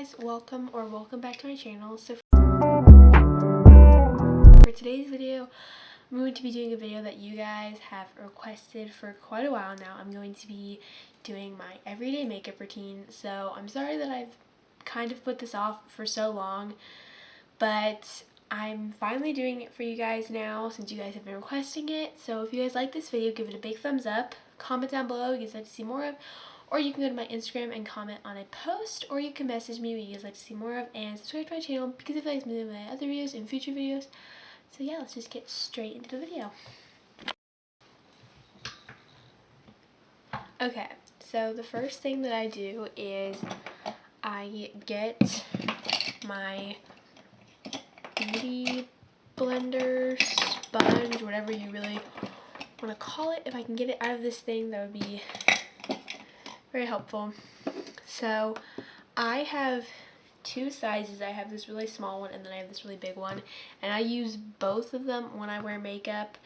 guys, welcome back to my channel. So for today's video, I'm going to be doing a video that you guys have requested for quite a while now. I'm going to be doing my everyday makeup routine. So I'm sorry that I've kind of put this off for so long, but I'm finally doing it for you guys now since you guys have been requesting it. So if you guys like this video, give it a big thumbs up, comment down below if you guys like to see more of, or you can go to my Instagram and comment on a post, or you can message me what you guys like to see more of, and subscribe to my channel because if you guys see my other videos and future videos. So yeah, let's just get straight into the video. Okay, so the first thing that I do is I get my beauty blender, sponge, whatever you really want to call it. If I can get it out of this thing, that would be very helpful. So I have two sizes. I have this really small one and then I have this really big one, and I use both of them when I wear makeup.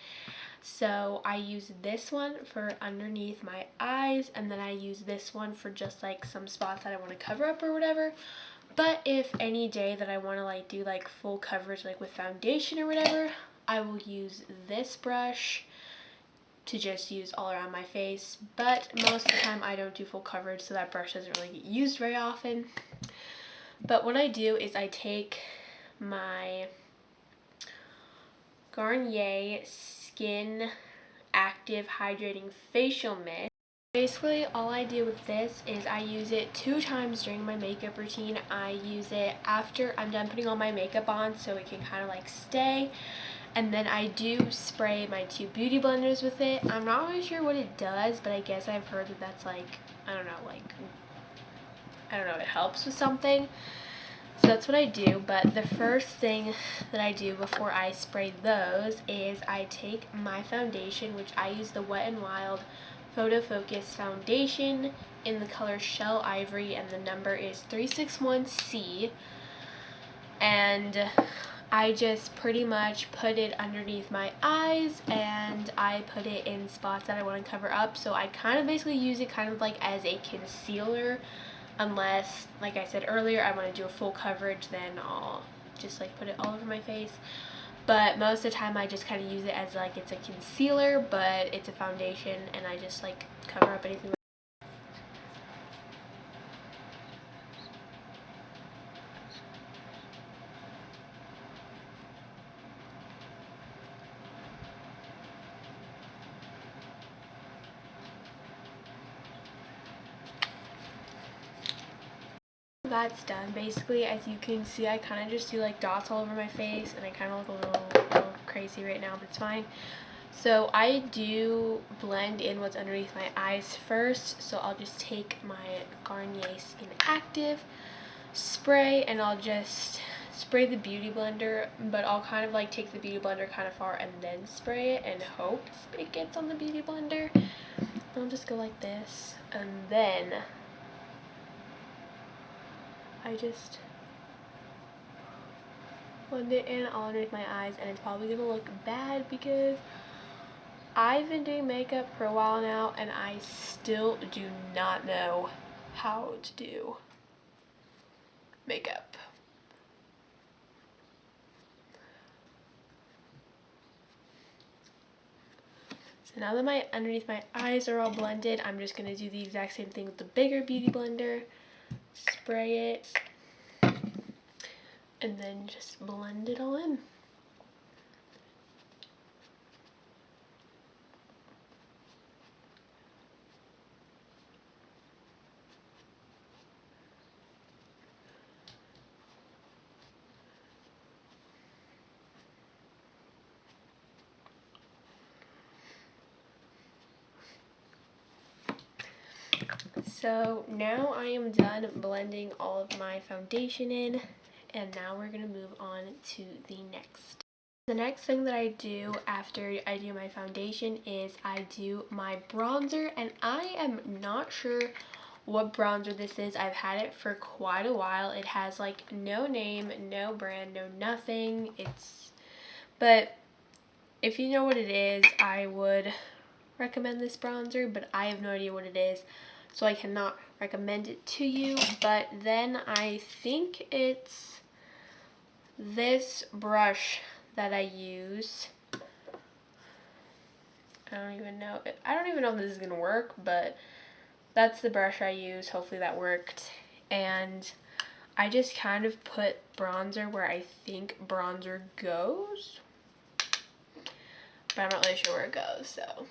So I use this one for underneath my eyes, and then I use this one for just like some spots that I want to cover up or whatever. But if any day that I want to like do like full coverage like with foundation or whatever, I will use this brush to just use all around my face. But most of the time I don't do full coverage, so that brush doesn't really get used very often. But what I do is I take my Garnier Skin Active Hydrating Facial Mist. Basically, all I do with this is I use it 2 times during my makeup routine. I use it after I'm done putting all my makeup on so it can kind of like stay. And then I do spray my 2 beauty blenders with it. I'm not really sure what it does, but I guess I've heard that that's like, I don't know, it helps with something. So that's what I do. But the first thing that I do before I spray those is I take my foundation, which I use the Wet n Wild Photo Focus foundation in the color Shell Ivory, and the number is 361C. And I just pretty much put it underneath my eyes, and I put it in spots that I want to cover up. So I kind of basically use it kind of like as a concealer, unless, like I said earlier, I want to do a full coverage, then I'll just like put it all over my face. But most of the time I just kind of use it as like it's a concealer, but it's a foundation, and I just like cover up anything. That's done. Basically, as you can see, I kind of just do like dots all over my face, and I kind of look a little crazy right now, but it's fine. So I do blend in what's underneath my eyes first. So I'll just take my Garnier Skin Active spray, and I'll just spray the beauty blender, but I'll kind of like take the beauty blender kind of far and then spray it and hope it gets on the beauty blender. I'll just go like this, and then I just blend it in all underneath my eyes. And it's probably gonna look bad because I've been doing makeup for a while now and I still do not know how to do makeup. So now that underneath my eyes are all blended, I'm just gonna do the exact same thing with the bigger beauty blender. Spray it, and then just blend it all in. So now I am done blending all of my foundation in, and now we're going to move on to the next. The next thing that I do after I do my foundation is I do my bronzer, and I am not sure what bronzer this is. I've had it for quite a while. It has like no name, no brand, no nothing. But if you know what it is, I would recommend this bronzer, but I have no idea what it is, so I cannot recommend it to you. But then I think it's this brush that I use. I don't even know if this is gonna work, but that's the brush I use. Hopefully that worked. And I just kind of put bronzer where I think bronzer goes, but I'm not really sure where it goes, so.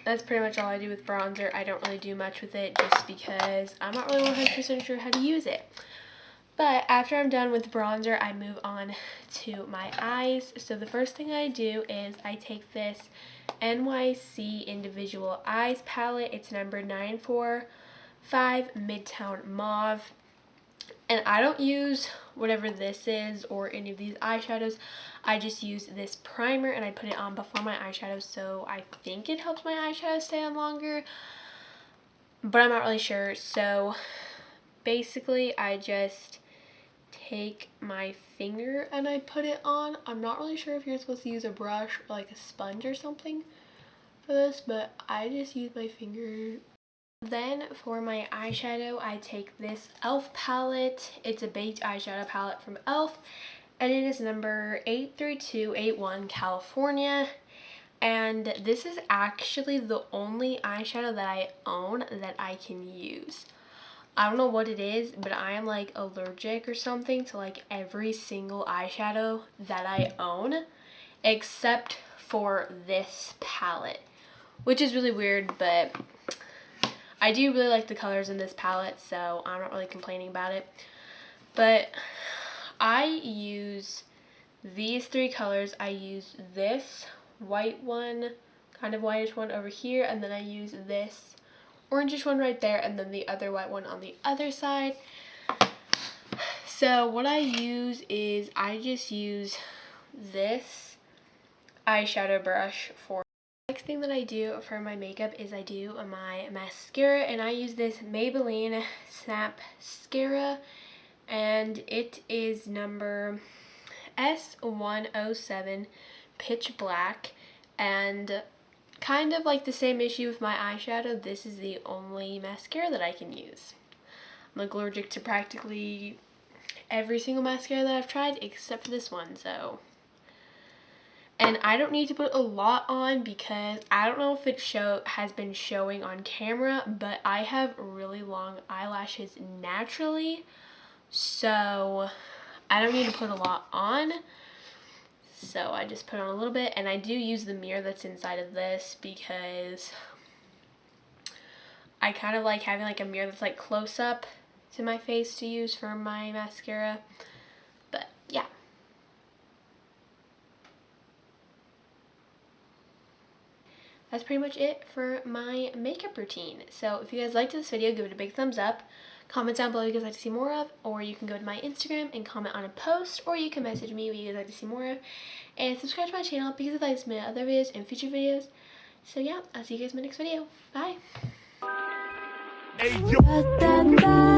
That's pretty much all I do with bronzer. I don't really do much with it just because I'm not really 100% sure how to use it. But after I'm done with bronzer, I move on to my eyes. So the first thing I do is I take this NYC Individual Eyes palette. It's number 945 Midtown Mauve. And I don't use whatever this is or any of these eyeshadows. I just use this primer and I put it on before my eyeshadow, so I think it helps my eyeshadow stay on longer, but I'm not really sure. So basically I just take my finger and I put it on. I'm not really sure if you're supposed to use a brush or like a sponge or something for this, but I just use my finger. Then for my eyeshadow, I take this e.l.f. palette. It's a baked eyeshadow palette from e.l.f. and it is number 83281 California. And this is actually the only eyeshadow that I own that I can use. I don't know what it is, but I am like allergic or something to like every single eyeshadow that I own except for this palette, which is really weird, but I do really like the colors in this palette, so I'm not really complaining about it. But I use these three colors. I use this white one, kind of whitish one over here, and then I use this orangish one right there, and then the other white one on the other side. So what I use is I just use this eyeshadow brush for. Next thing that I do for my makeup is I do my mascara, and I use this Maybelline Snap Mascara, and it is number S107 Pitch Black. And kind of like the same issue with my eyeshadow, this is the only mascara that I can use. I'm like allergic to practically every single mascara that I've tried except for this one, so. And I don't need to put a lot on because I don't know if it has been showing on camera, but I have really long eyelashes naturally, so I don't need to put a lot on. So I just put on a little bit, and I do use the mirror that's inside of this because I kind of like having like a mirror that's like close up to my face to use for my mascara. But yeah. That's pretty much it for my makeup routine. So if you guys liked this video, give it a big thumbs up. Comment down below what you guys like to see more of, or you can go to my Instagram and comment on a post, or you can message me what you guys like to see more of. And subscribe to my channel because I'd like to make other videos and future videos. So yeah, I'll see you guys in my next video. Bye! Hey,